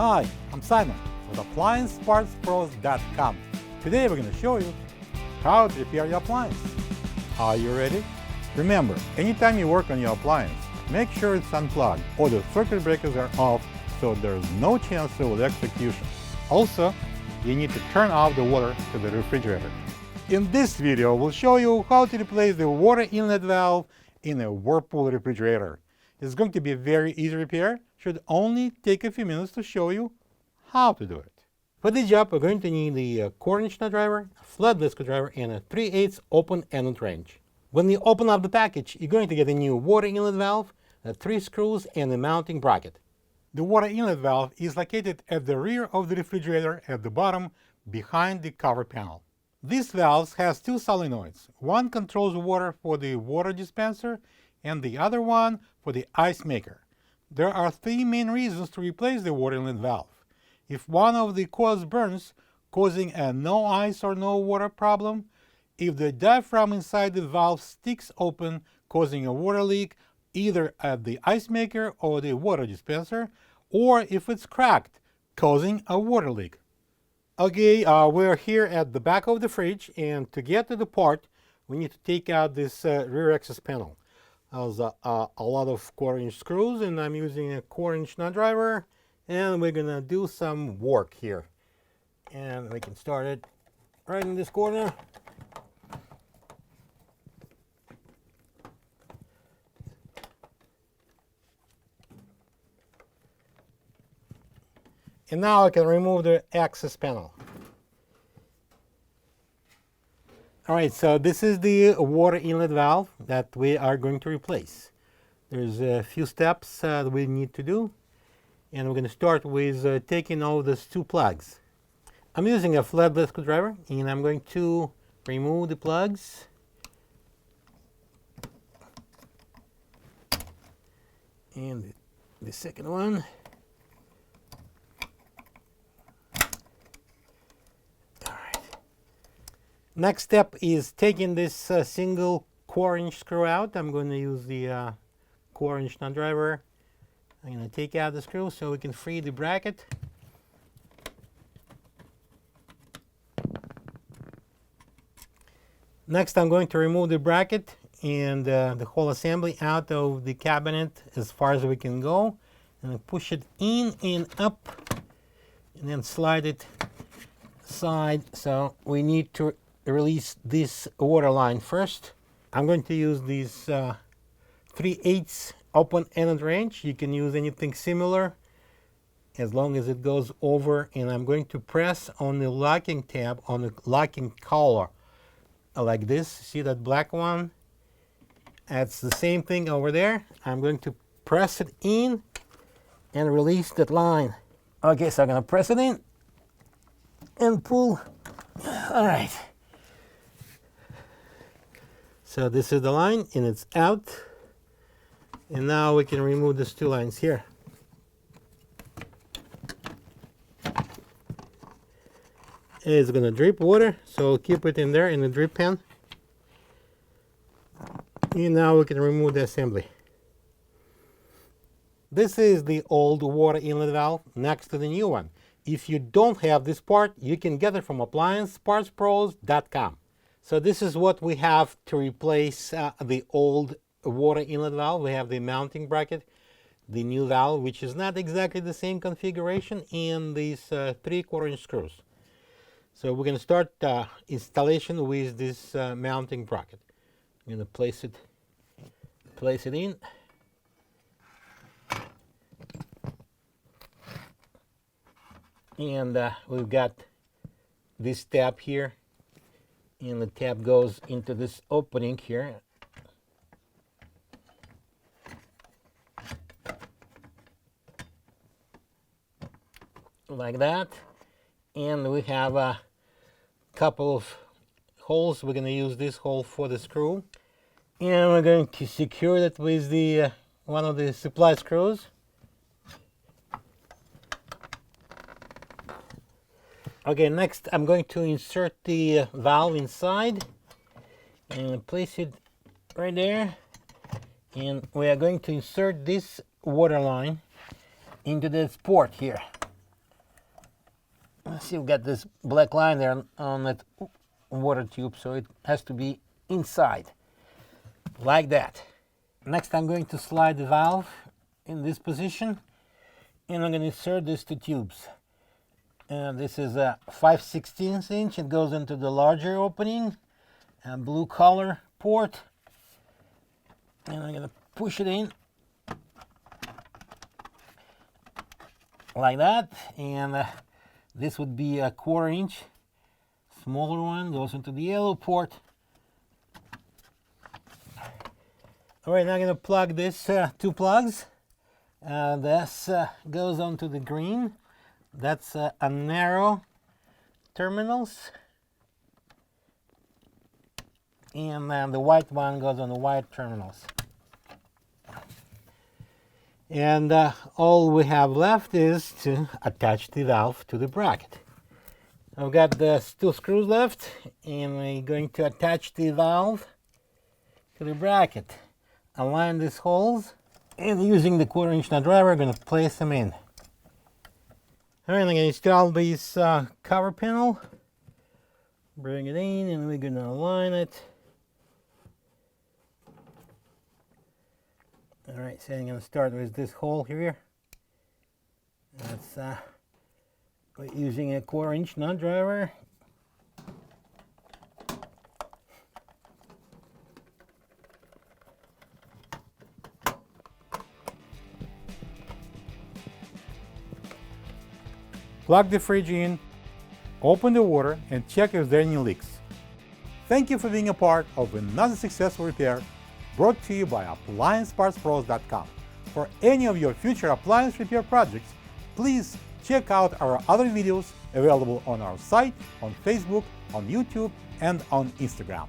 Hi, I'm Simon with AppliancePartsPros.com. Today we're going to show you how to repair your appliance. Are you ready? Remember, anytime you work on your appliance, make sure it's unplugged or the circuit breakers are off so there's no chance of electrocution. Also, you need to turn off the water to the refrigerator. In this video, we'll show you how to replace the water inlet valve in a Whirlpool refrigerator. It's going to be a very easy repair. Should only take a few minutes to show you how to do it. For this job, we're going to need the quarter-inch nut driver, a flathead screwdriver, and a 3/8 open-ended wrench. When you open up the package, you're going to get a new water inlet valve, 3 screws, and a mounting bracket. The water inlet valve is located at the rear of the refrigerator at the bottom behind the cover panel. This valve has 2 solenoids. One controls water for the water dispenser and the other one for the ice maker. There are 3 main reasons to replace the water inlet valve. If one of the coils burns, causing a no ice or no water problem, if the diaphragm inside the valve sticks open, causing a water leak either at the ice maker or the water dispenser, or if it's cracked, causing a water leak. Okay, we're here at the back of the fridge, and to get to the part, we need to take out this rear access panel. There's a lot of quarter-inch screws, and I'm using a quarter-inch nut driver, and we're gonna do some work here. And we can start it right in this corner. And now I can remove the access panel. All right, so this is the water inlet valve that we are going to replace. There's a few steps that we need to do. And we're going to start with taking out these 2 plugs. I'm using a flathead screwdriver, and I'm going to remove the plugs. And the second one. Next step is taking this single quarter-inch screw out. I'm going to use the quarter-inch nut driver. I'm going to take out the screw so we can free the bracket. Next, I'm going to remove the bracket and the whole assembly out of the cabinet as far as we can go. And push it in and up, and then slide it aside. So we need to release this water line first. I'm going to use this 3/8 open-ended wrench. You can use anything similar as long as it goes over, and I'm going to press on the locking tab on the locking collar like this. See that black one? That's the same thing over there. I'm going to press it in and release that line. Okay, so I'm going to press it in and pull. All right. So this is the line, and it's out. And now we can remove these 2 lines here. It's going to drip water, so keep it in there in the drip pan. And now we can remove the assembly. This is the old water inlet valve next to the new one. If you don't have this part, you can get it from AppliancePartsPros.com. So this is what we have to replace the old water inlet valve. We have the mounting bracket, the new valve, which is not exactly the same configuration, and these 3 quarter-inch screws. So we're going to start installation with this mounting bracket. I'm going to place it in. And we've got this tab here, and the tab goes into this opening here. Like that. And we have a couple of holes. We're going to use this hole for the screw. And we're going to secure it with the one of the supply screws. Okay, next I'm going to insert the valve inside and place it right there. And we are going to insert this water line into this port here. See, you've got this black line there on that water tube, so it has to be inside, like that. Next, I'm going to slide the valve in this position, and I'm going to insert these two tubes. This is a 5/16 inch. It goes into the larger opening, a blue color port, and I'm going to push it in like that. And this would be a 1/4 inch. Smaller one goes into the yellow port. All right, now I'm going to plug this two plugs. This goes onto the green. That's a narrow terminals. And then the white one goes on the white terminals. And all we have left is to attach the valve to the bracket. I've got the two screws left, and we're going to attach the valve to the bracket. Align these holes, and using the 1/4 inch nut driver, I'm going to place them in. All right, I'm going to install this cover panel. Bring it in, and we're going to align it. All right, so I'm going to start with this hole here. That's we're using a 1/4 inch nut driver. Plug the fridge in, open the water, and check if there are any leaks. Thank you for being a part of another successful repair brought to you by AppliancePartsPros.com. For any of your future appliance repair projects, please check out our other videos available on our site, on Facebook, on YouTube, and on Instagram.